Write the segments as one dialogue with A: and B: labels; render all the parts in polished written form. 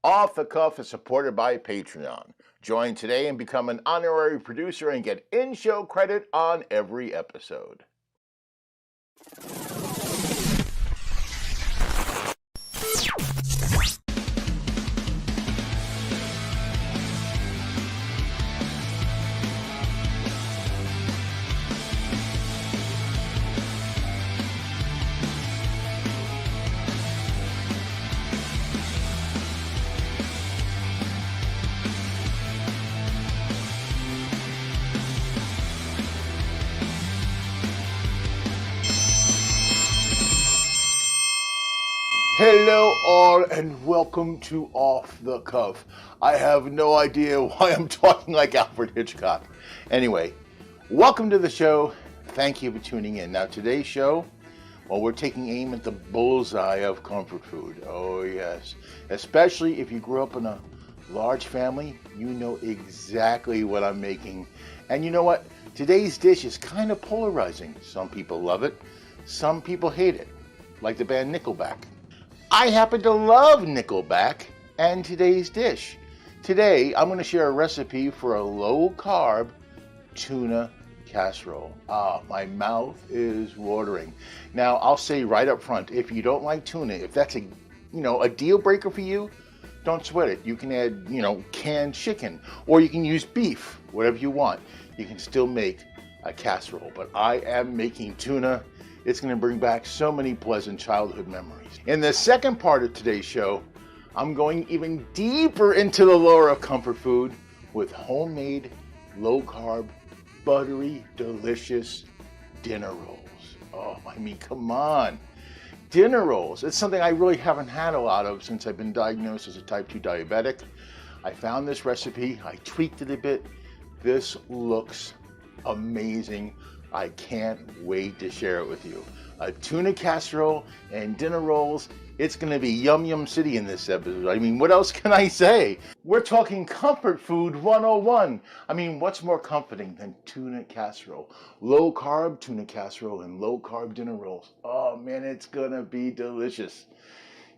A: Off the Cuff is supported by Patreon. Join today and become an honorary producer and get in-show credit on every episode. Hello all and welcome to Off the Cuff. I have no idea why I'm talking like Alfred Hitchcock. Anyway, welcome to the show. Thank you for tuning in. Now today's show, well, we're taking aim at the bullseye of comfort food. Oh yes. Especially if you grew up in a large family, you know exactly what I'm making. And you know what? Today's dish is kind of polarizing. Some people love it, some people hate it, like the band Nickelback. I happen to love Nickelback and today's dish. Today, I'm going to share a recipe for a low-carb tuna casserole. My mouth is watering. Now, I'll say right up front, if you don't like tuna, if that's a deal breaker for you, don't sweat it. You can add, canned chicken, or you can use beef, whatever you want. You can still make a casserole, but I am making tuna. It's going to bring back so many pleasant childhood memories. In the second part of today's show, I'm going even deeper into the lore of comfort food with homemade, low-carb, buttery, delicious dinner rolls. Oh, I mean, come on. Dinner rolls. It's something I really haven't had a lot of since I've been diagnosed as a type 2 diabetic. I found this recipe. I tweaked it a bit. This looks amazing. I can't wait to share it with you. A tuna casserole and dinner rolls. It's going to be Yum Yum City in this episode. I mean, what else can I say? We're talking comfort food 101. I mean, what's more comforting than tuna casserole? Low carb tuna casserole and low carb dinner rolls. Oh man, it's going to be delicious.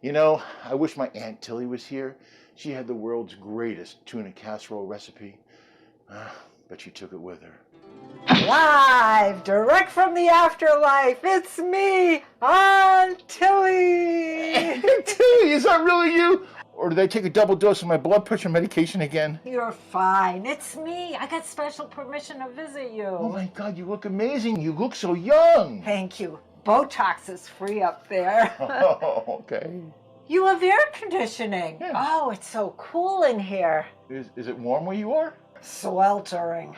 A: You know, I wish my Aunt Tilley was here. She had the world's greatest tuna casserole recipe. But she took it with her.
B: Live, direct from the afterlife, it's me, Aunt Tilley.
A: Aunt Tilley, is that really you? Or did I take a double dose of my blood pressure medication again?
B: You're fine, it's me. I got special permission to visit you.
A: Oh my God, you look amazing. You look so young.
B: Thank you. Botox is free up there.
A: Oh, okay.
B: You have air conditioning.
A: Yeah.
B: Oh, it's so cool in here.
A: Is it warm where you are?
B: Sweltering.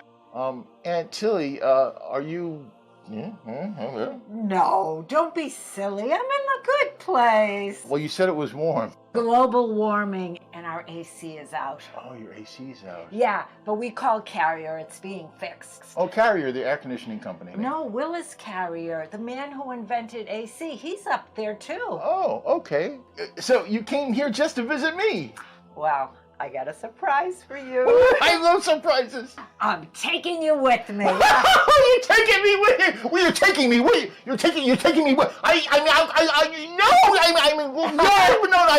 A: Aunt Tilly, are you...
B: No, don't be silly. I'm in a good place.
A: Well, you said it was warm.
B: Global warming and our AC is out.
A: Oh, your AC's out.
B: Yeah, but we call Carrier. It's being fixed.
A: Oh, Carrier, the air conditioning company.
B: No, Willis Carrier, the man who invented AC. He's up there too.
A: Oh, okay. So you came here just to visit me?
B: Well, I got a surprise for you.
A: I love surprises.
B: I'm taking you with me.
A: You're taking me with you. Well, you're taking me with you. You're taking me with. No. I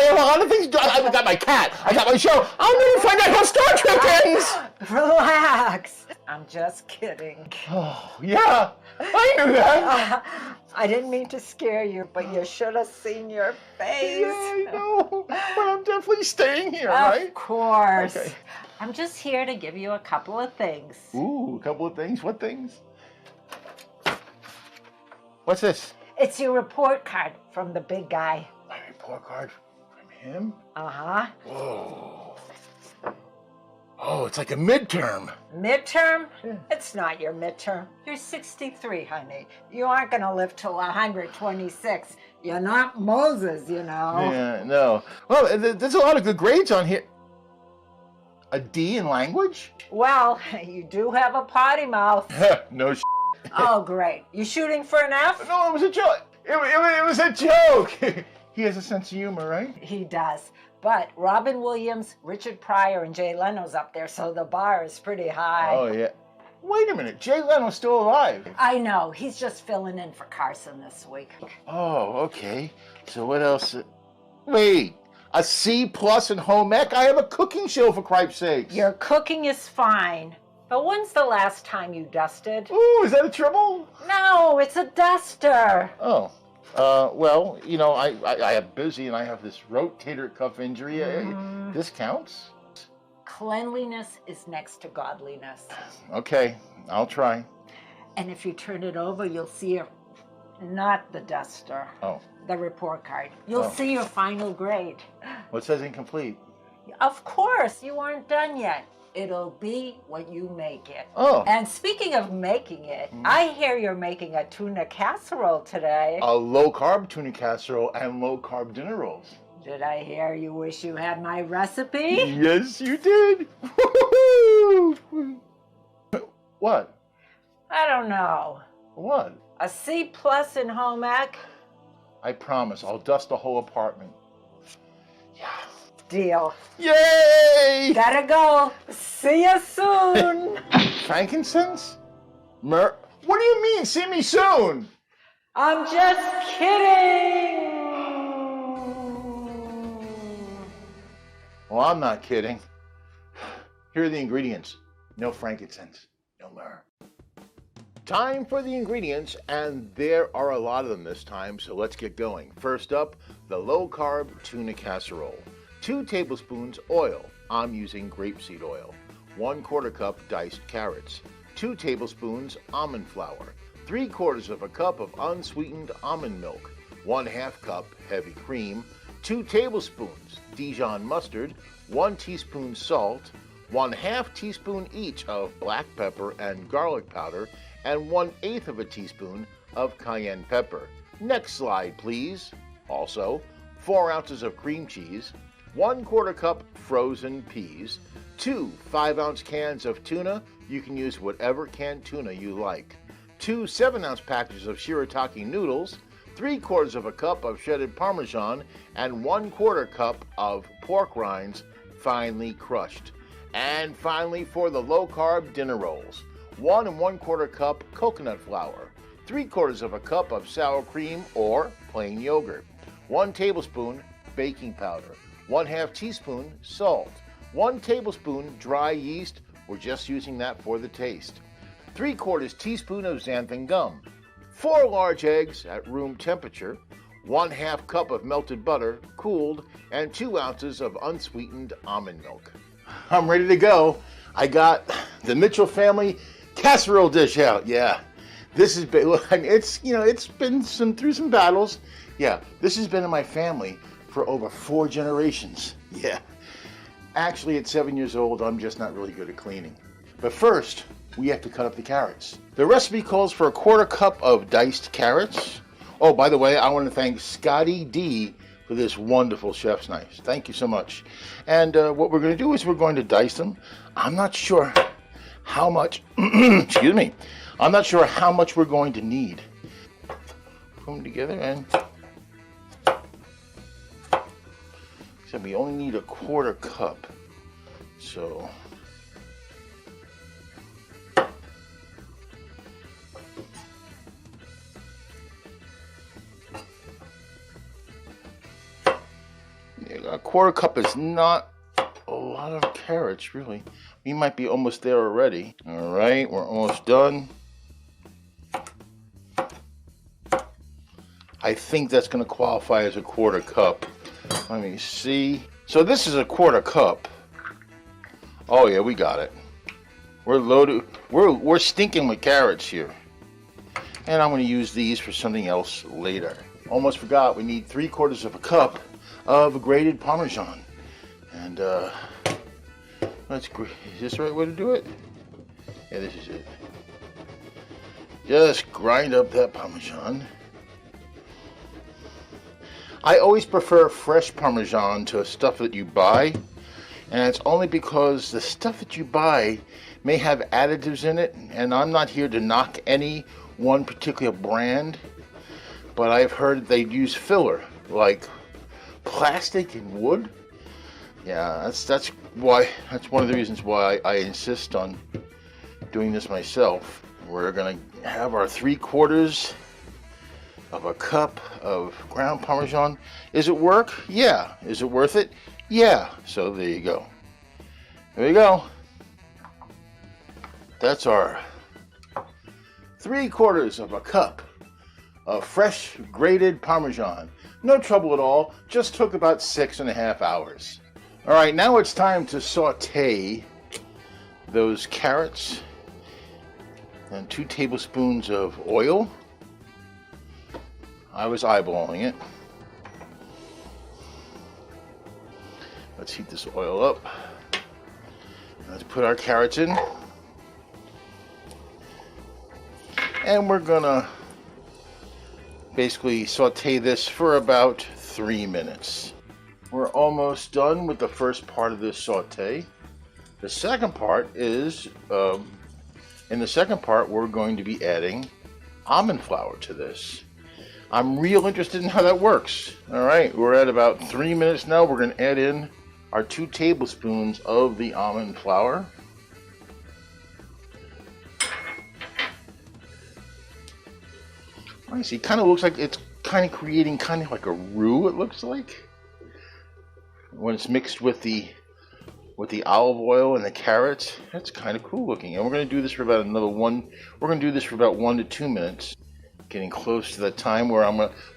A: have a lot of things to do. I got my cat. I got my show. I'll never find out how Star Trek ends.
B: Relax. I'm just kidding.
A: Oh, yeah. I knew that.
B: I didn't mean to scare you, but you should have seen your face.
A: Yeah, I know. But I'm definitely staying here, right?
B: Of course.
A: Okay.
B: I'm just here to give you a couple of things.
A: Ooh, a couple of things. What things? What's this?
B: It's your report card from the big guy.
A: My report card from him?
B: Uh-huh.
A: Whoa. Oh, it's like a midterm.
B: Midterm?
A: Yeah.
B: It's not your midterm. You're 63, honey. You aren't going to live till 126. You're not Moses, you know.
A: Yeah, no. Well, there's a lot of good grades on here. A D in language?
B: Well, you do have a potty mouth.
A: No
B: Oh, great. You shooting for an F?
A: No, it was a joke. It was a joke. He has a sense of humor, right?
B: He does. But Robin Williams, Richard Pryor, and Jay Leno's up there, so the bar is pretty high.
A: Oh, yeah. Wait a minute. Jay Leno's still alive.
B: I know. He's just filling in for Carson this week.
A: Oh, okay. So what else? Wait. A C plus in home ec? I have a cooking show, for cripe's sakes.
B: Your cooking is fine. But when's the last time you dusted?
A: Ooh, is that a trouble?
B: No, it's a duster.
A: Oh. Well, you know, I am busy and I have this rotator cuff injury. This counts?
B: Cleanliness is next to godliness.
A: Okay, I'll try.
B: And if you turn it over, you'll see not the duster.
A: Oh.
B: The report card. You'll see your final grade.
A: What says incomplete?
B: Of course, you aren't done yet. It'll be what you make it.
A: Oh.
B: And speaking of making it, I hear you're making a tuna casserole today.
A: A low-carb tuna casserole and low-carb dinner rolls.
B: Did I hear you wish you had my recipe?
A: Yes, you did. What?
B: I don't know.
A: What?
B: A C plus in home ec?
A: I promise, I'll dust the whole apartment. Yeah.
B: Deal.
A: Yay!
B: Gotta go. See you soon.
A: Frankincense? What do you mean, see me soon?
B: I'm just kidding.
A: Well, I'm not kidding. Here are the ingredients. No frankincense, no myrrh. Time for the ingredients, and there are a lot of them this time, so let's get going. First up, the low-carb tuna casserole. 2 tablespoons oil. I'm using grapeseed oil. 1/4 cup diced carrots. 2 tablespoons almond flour. 3/4 of a cup of unsweetened almond milk. 1/2 cup heavy cream. 2 tablespoons Dijon mustard. 1 teaspoon salt. 1/2 teaspoon each of black pepper and garlic powder, and 1/8 of a teaspoon of cayenne pepper. Next slide, please. Also, 4 ounces of cream cheese, 1/4 cup frozen peas, 2 5-ounce cans of tuna. You can use whatever canned tuna you like. 2 7-ounce packages of shirataki noodles, 3/4 of a cup of shredded Parmesan, and 1/4 cup of pork rinds finely crushed. And finally, for the low-carb dinner rolls, 1 1/4 cup coconut flour, 3/4 of a cup of sour cream or plain yogurt, 1 tablespoon baking powder, 1/2 teaspoon salt, 1 tablespoon dry yeast. We're just using that for the taste. 3/4 teaspoon of xanthan gum, 4 large eggs at room temperature, 1/2 cup of melted butter, cooled, and 2 ounces of unsweetened almond milk. I'm ready to go. I got the Mitchell family casserole dish out. Yeah, this has been, I mean, it's been through some battles. Yeah, this has been in my family for over 4 generations. Yeah. Actually, at 7 years old, I'm just not really good at cleaning. But first, we have to cut up the carrots. The recipe calls for 1/4 cup of diced carrots. Oh, by the way, I want to thank Scotty D for this wonderful chef's knife. Thank you so much. And what we're going to do is we're going to dice them. I'm not sure how much, excuse me, I'm not sure how much we're going to need. Put them together and, so we only need 1/4 cup. So, a 1/4 cup is not a lot of carrots, really. We might be almost there already. All right, we're almost done. I think that's going to qualify as 1/4 cup. Let me see. So this is 1/4 cup. Oh yeah, we got it. We're loaded. We're stinking with carrots here. And I'm going to use these for something else later. Almost forgot. We need 3/4 of a cup of grated Parmesan. And is this the right way to do it? Yeah, this is it. Just grind up that Parmesan. I always prefer fresh Parmesan to stuff that you buy, and it's only because the stuff that you buy may have additives in it, and I'm not here to knock any one particular brand, but I've heard they use filler, like plastic and wood. Yeah, that's one of the reasons why I insist on doing this myself. We're gonna have our 3/4 of a cup of ground Parmesan. Is it work? Yeah. Is it worth it? Yeah. So there you go. There you go. That's our 3/4 of a cup of fresh grated Parmesan. No trouble at all. Just took about 6.5 hours. All right, now it's time to saute those carrots and 2 tablespoons of oil. I was eyeballing it. Let's heat this oil up. Let's put our carrots in. And we're gonna basically saute this for about 3 minutes. We're almost done with the first part of this saute. The second part is, in the second part, we're going to be adding almond flour to this. I'm real interested in how that works. All right, we're at about 3 minutes now. We're going to add in our 2 tablespoons of the almond flour. I see, it kind of looks like it's kind of creating kind of like a roux, it looks like, when it's mixed with the olive oil and the carrots. That's kind of cool looking. And we're going to do this for about we're going to do this for about 1 to 2 minutes. Getting close to the time where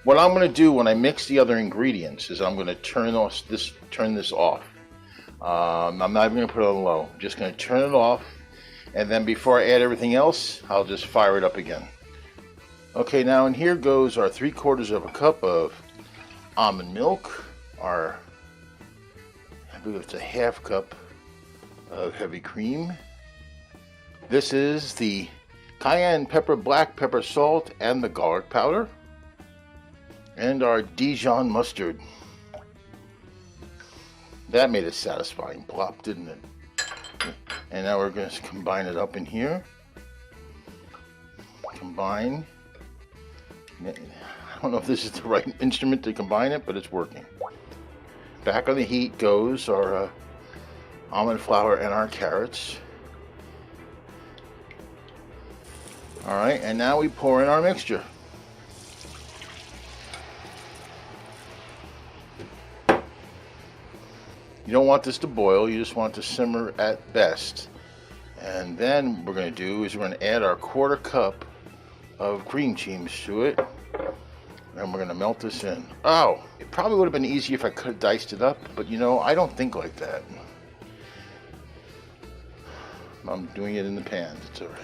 A: what I'm going to do when I mix the other ingredients is I'm going to turn this off. I'm not even going to put it on low. I'm just going to turn it off, and then before I add everything else, I'll just fire it up again. Okay, now and here goes our 3/4 of a cup of almond milk, I believe it's a 1/2 cup of heavy cream. This is the cayenne pepper, black pepper, salt, and the garlic powder, and our Dijon mustard. That made a satisfying plop, didn't it? And now we're going to combine it up in here. Combine. I don't know if this is the right instrument to combine it, but it's working. Back on the heat goes our almond flour and our carrots. All right, and now we pour in our mixture. You don't want this to boil, you just want it to simmer at best. And then what we're going to do is we're going to add our 1/4 cup of cream cheese to it. And we're going to melt this in. Oh, it probably would have been easier if I could have diced it up, but you know, I don't think like that. I'm doing it in the pan, it's all right.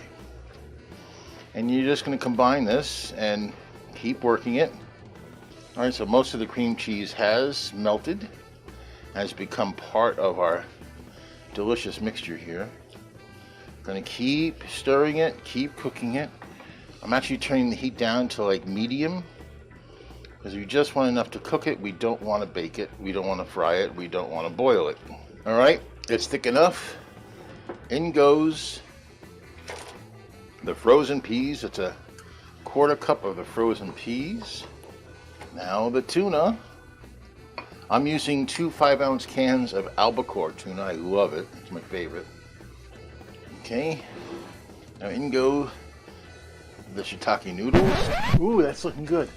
A: And you're just going to combine this and keep working it. All right, so most of the cream cheese has melted, has become part of our delicious mixture here. Going to keep stirring it, keep cooking it. I'm actually turning the heat down to like medium, because we just want enough to cook it. We don't want to bake it, we don't want to fry it, we don't want to boil it. All right, it's thick enough. In goes the frozen peas. It's a 1/4 cup of the frozen peas. Now the tuna. I'm using 2 5-ounce cans of albacore tuna. I love it. It's my favorite. Okay. Now in go the shiitake noodles. Ooh, that's looking good.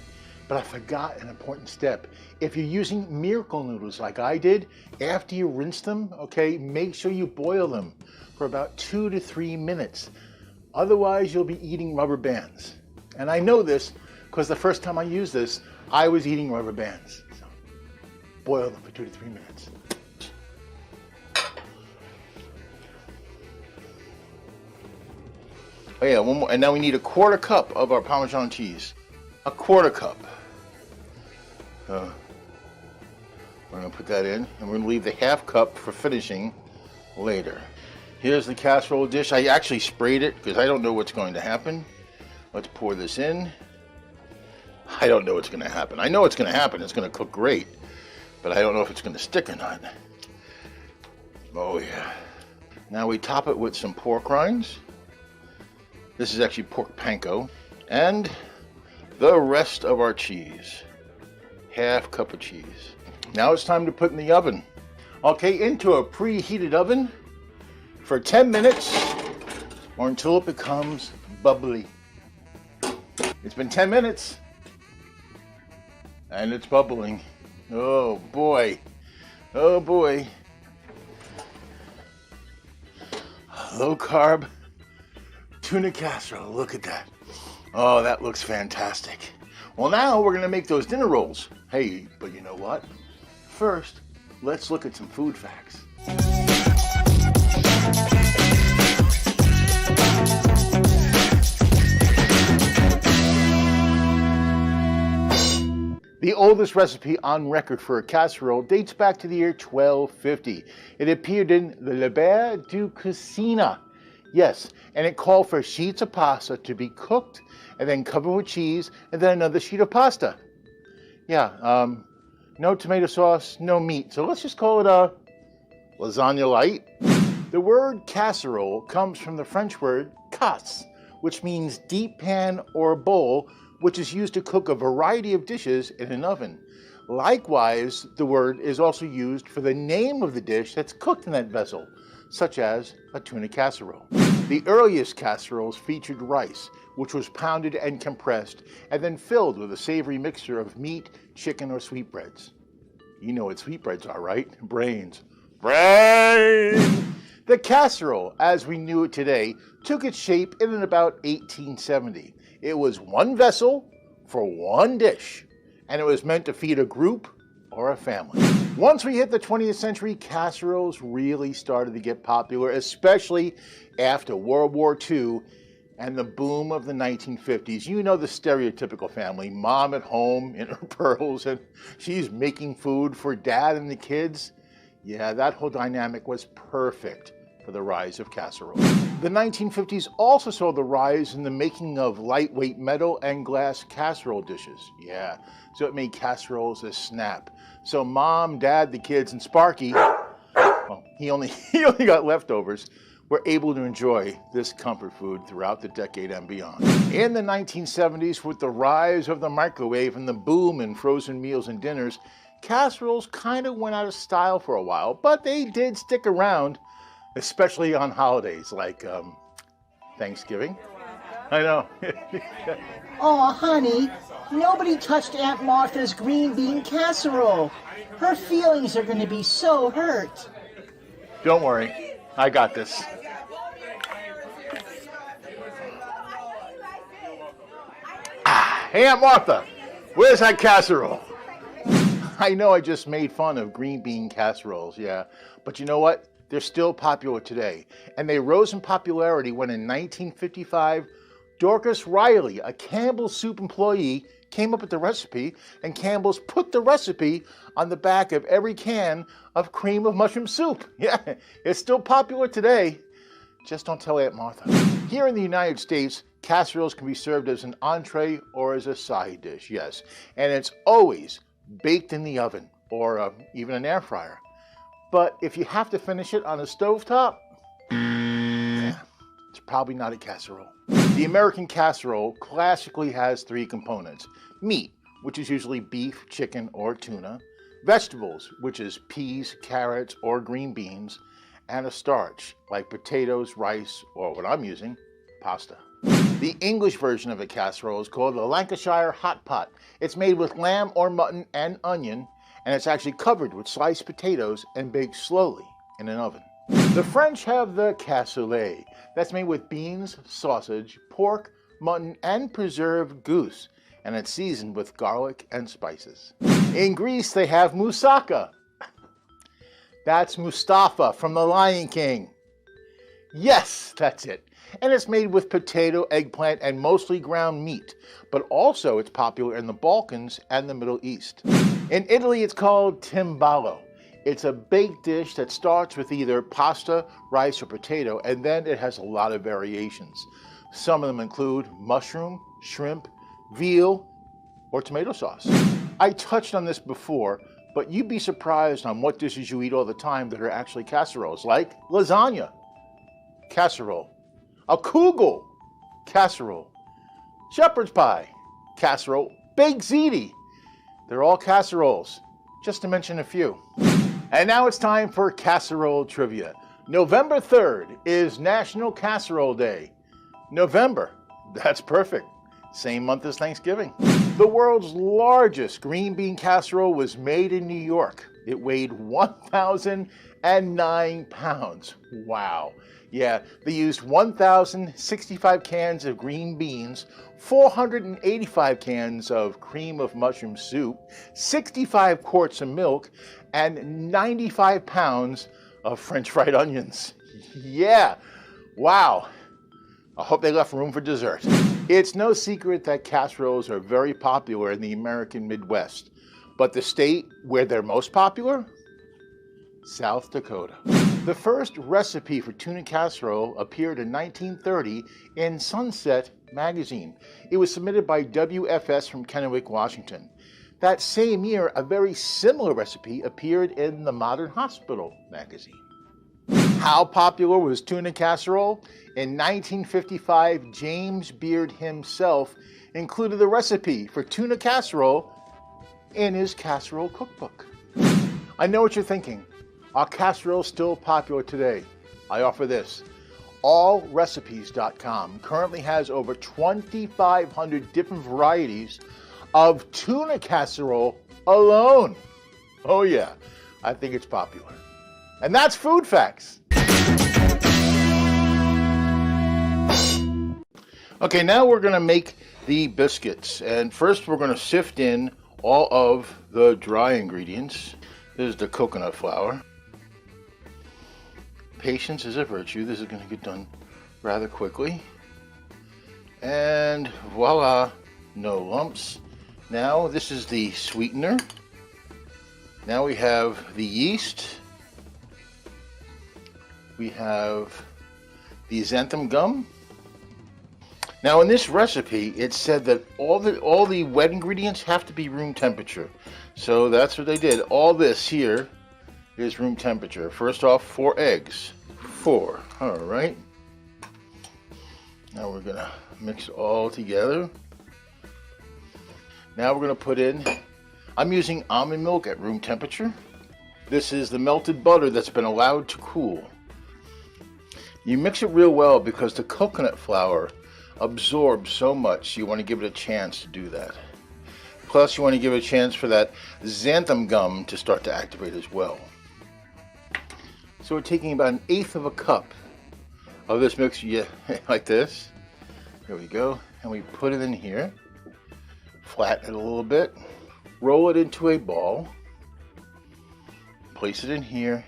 A: But I forgot an important step. If you're using miracle noodles like I did, after you rinse them, okay, make sure you boil them for about 2 to 3 minutes. Otherwise, you'll be eating rubber bands. And I know this because the first time I used this, I was eating rubber bands. So boil them for 2 to 3 minutes. Oh yeah, one more. And now we need a 1/4 cup of our Parmesan cheese. A 1/4 cup. We're going to put that in, and we're going to leave the 1/2 cup for finishing later. Here's the casserole dish. I actually sprayed it because I don't know what's going to happen. Let's pour this in. I don't know what's going to happen. I know what's going to happen. It's going to cook great, but I don't know if it's going to stick or not. Oh yeah. Now we top it with some pork rinds. This is actually pork panko. And the rest of our cheese. 1/2 cup of cheese. Now it's time to put in the oven. Okay, into a preheated oven for 10 minutes or until it becomes bubbly. It's been 10 minutes. And it's bubbling. Oh boy. Oh boy. Low carb tuna casserole. Look at that. Oh, that looks fantastic. Well, now we're going to make those dinner rolls. Hey, but you know what? First, let's look at some food facts. The oldest recipe on record for a casserole dates back to the year 1250. It appeared in the Liber de Cucina. Yes, and it called for sheets of pasta to be cooked and then covered with cheese and then another sheet of pasta. Yeah, no tomato sauce, no meat. So let's just call it a lasagna light. The word casserole comes from the French word casse, which means deep pan or bowl, which is used to cook a variety of dishes in an oven. Likewise, the word is also used for the name of the dish that's cooked in that vessel, such as a tuna casserole. The earliest casseroles featured rice, which was pounded and compressed, and then filled with a savory mixture of meat, chicken, or sweetbreads. You know what sweetbreads are, right? Brains. Brains! The casserole, as we knew it today, took its shape in about 1870. It was one vessel for one dish, and it was meant to feed a group or a family. Once we hit the 20th century, casseroles really started to get popular, especially after World War II and the boom of the 1950s. You know the stereotypical family, mom at home in her pearls, and she's making food for dad and the kids. Yeah, that whole dynamic was perfect for the rise of casserole. The 1950s also saw the rise in the making of lightweight metal and glass casserole dishes. Yeah, so it made casseroles a snap. So mom, dad, the kids, and Sparky, well, he only got leftovers, were able to enjoy this comfort food throughout the decade and beyond. In the 1970s, with the rise of the microwave and the boom in frozen meals and dinners, casseroles kind of went out of style for a while, but they did stick around, especially on holidays like Thanksgiving. I know.
C: Oh, honey, nobody touched Aunt Martha's green bean casserole. Her feelings are going to be so hurt.
A: Don't worry, I got this. Hey, Aunt Martha, where's that casserole? I know I just made fun of green bean casseroles, yeah, but you know what? They're still popular today, and they rose in popularity when in 1955, Dorcas Riley, a Campbell's Soup employee, came up with the recipe, and Campbell's put the recipe on the back of every can of cream of mushroom soup. Yeah, it's still popular today. Just don't tell Aunt Martha. Here in the United States, casseroles can be served as an entree or as a side dish, yes, and it's always baked in the oven or even an air fryer. But if you have to finish it on a stovetop, yeah, it's probably not a casserole. The American casserole classically has three components: meat, which is usually beef, chicken, or tuna; vegetables, which is peas, carrots, or green beans; and a starch, like potatoes, rice, or what I'm using, pasta. The English version of a casserole is called the Lancashire hot pot. It's made with lamb or mutton and onion, and it's actually covered with sliced potatoes and baked slowly in an oven. The French have the cassoulet. That's made with beans, sausage, pork, mutton, and preserved goose, and it's seasoned with garlic and spices. In Greece, they have moussaka. That's Mustafa from The Lion King. Yes, that's it. And it's made with potato, eggplant, and mostly ground meat, but also it's popular in the Balkans and the Middle East. In Italy, it's called timballo. It's a baked dish that starts with either pasta, rice, or potato, and then it has a lot of variations. Some of them include mushroom, shrimp, veal, or tomato sauce. I touched on this before, but you'd be surprised on what dishes you eat all the time that are actually casseroles, like lasagna, casserole; a kugel, casserole; shepherd's pie, casserole; baked ziti. They're all casseroles, just to mention a few. And now it's time for casserole trivia. November 3rd is National Casserole Day. November, that's perfect. Same month as Thanksgiving. The world's largest green bean casserole was made in New York. It weighed 1,009 pounds. Wow. Yeah, they used 1,065 cans of green beans, 485 cans of cream of mushroom soup, 65 quarts of milk, and 95 pounds of French fried onions. Yeah, wow. I hope they left room for dessert. It's no secret that casseroles are very popular in the American Midwest, but the state where they're most popular? South Dakota. The first recipe for tuna casserole appeared in 1930 in Sunset magazine. It was submitted by WFS from Kennewick, Washington. That same year, a very similar recipe appeared in the Modern Hospital magazine. How popular was tuna casserole? In 1955, James Beard himself included the recipe for tuna casserole in his casserole cookbook. I know what you're thinking. Are casseroles still popular today? I offer this. AllRecipes.com currently has over 2,500 different varieties of tuna casserole alone. Oh yeah, I think it's popular. And that's Food Facts. Okay, now we're going to make the biscuits. And first we're going to sift in all of the dry ingredients. This is the coconut flour. Patience is a virtue. This is going to get done rather quickly. And voila, no lumps. Now this is the sweetener. Now we have the yeast. We have the xanthan gum. Now in this recipe, it said that all the wet ingredients have to be room temperature. So that's what they did. All this here is room temperature. First off, 4 eggs. 4. All right. Now we're gonna mix it all together. Now we're gonna put in, I'm using almond milk at room temperature. This is the melted butter that's been allowed to cool. You mix it real well because the coconut flour absorbs so much, you want to give it a chance to do that. Plus you want to give it a chance for that xanthan gum to start to activate as well. So we're taking about 1/8 of a cup of this mix, yeah, like this. There we go. And we put it in here, flatten it a little bit, roll it into a ball, place it in here.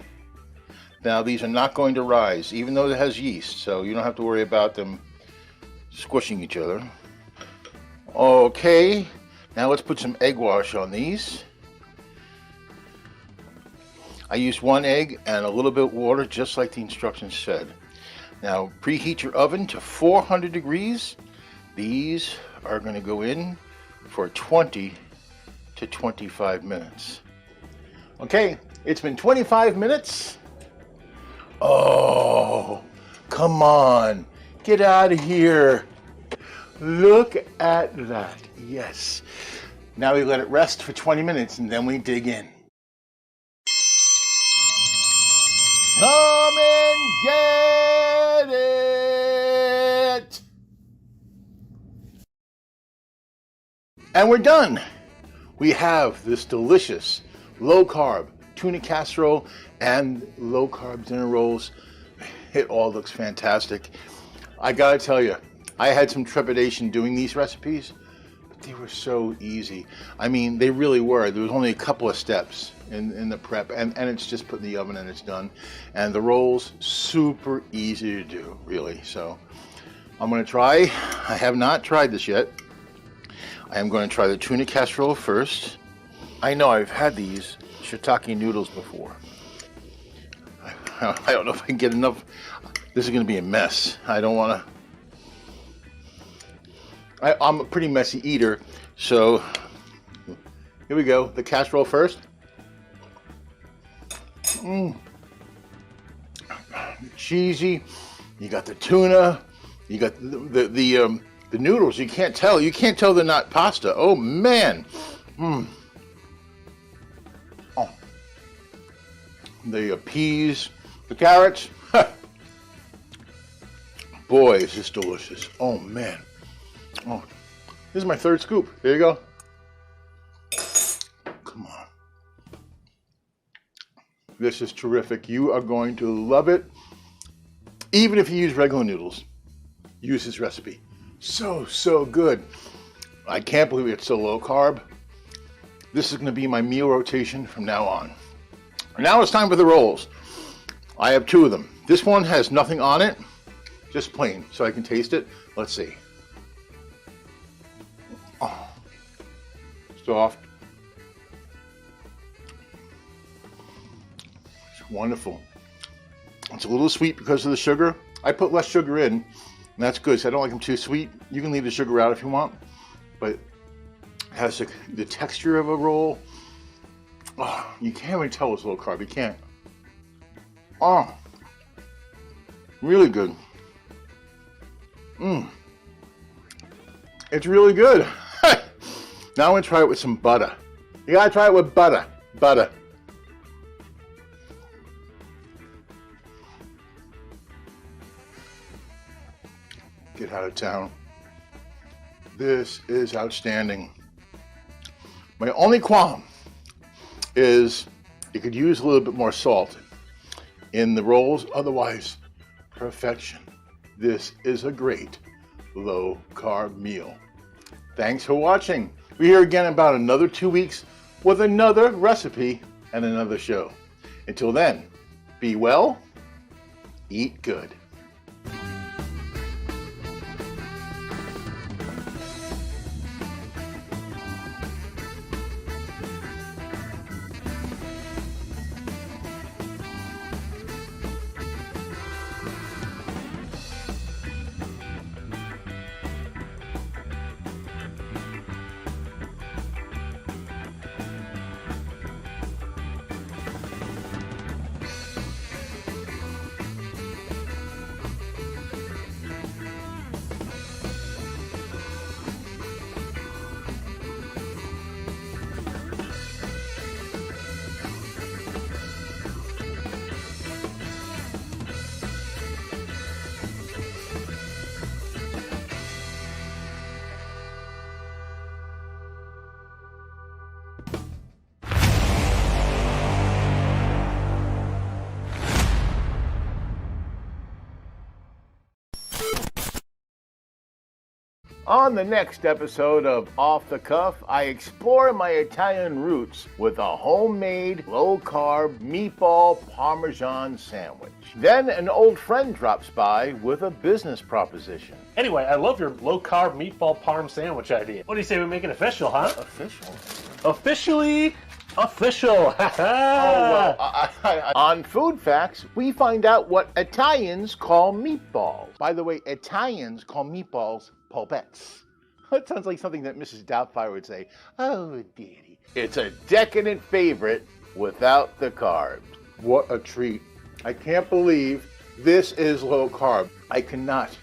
A: Now these are not going to rise, even though it has yeast, so you don't have to worry about them squishing each other. Okay, now let's put some egg wash on these. I used 1 egg and a little bit of water, just like the instructions said. Now preheat your oven to 400 degrees. These are going to go in for 20 to 25 minutes. Okay, it's been 25 minutes. Oh, come on, get out of here. Look at that, yes. Now we let it rest for 20 minutes and then we dig in. Come and get it. And we're done. We have this delicious low-carb tuna casserole and low-carb dinner rolls. It all looks fantastic. I gotta tell you, I had some trepidation doing these recipes, but they were so easy. I mean, they really were. There was only a couple of steps in the prep, and it's just put in the oven and it's done. And the rolls, super easy to do, really. So I'm gonna try. I have not tried this yet. I am going to try the tuna casserole first. I know I've had these shiitake noodles before. I don't know if I can get enough. This is going to be a mess. I don't want to. I'm a pretty messy eater, so here we go. The casserole first. Cheesy. You got the tuna. You got the noodles. You can't tell. You can't tell they're not pasta. Oh man. Oh. The peas, the carrots. Boy, is this delicious. Oh man. Oh, this is my third scoop. There you go. This is terrific. You are going to love it. Even if you use regular noodles, use this recipe. So good. I can't believe it's so low carb. This is going to be my meal rotation from now on. Now it's time for the rolls. I have two of them. This one has nothing on it, just plain, so I can taste it. Let's see. Oh, soft. It's wonderful. It's a little sweet because of the sugar. I put less sugar in, and that's good. So I don't like them too sweet. You can leave the sugar out if you want, but it has the texture of a roll. Oh, you can't even tell it's low carb. You can't. Oh, really good. It's really good. Now I'm gonna try it with some butter. You gotta try it with butter. Butter. Get out of town. This is outstanding. My only qualm is you could use a little bit more salt in the rolls. Otherwise, perfection. This is a great low carb meal. Thanks for watching. We're here again in about another 2 weeks with another recipe and another show. Until then, be well, eat good. On the next episode of Off the Cuff, I explore my Italian roots with a homemade, low-carb meatball parmesan sandwich. Then an old friend drops by with a business proposition.
D: Anyway, I love your low-carb meatball parm sandwich idea. What do you say we make it official, huh?
A: Official?
D: Officially official!
A: On Food Facts, we find out what Italians call meatballs. By the way, Italians call meatballs polpettes. That sounds like something that Mrs. Doubtfire would say. Oh, dearie. It's a decadent favorite without the carbs. What a treat. I can't believe this is low carb. I cannot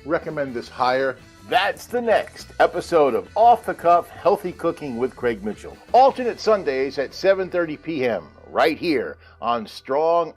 A: recommend this higher. That's the next episode of Off the Cuff Healthy Cooking with Craig Mitchell. Alternate Sundays at 7:30 p.m. right here on Strong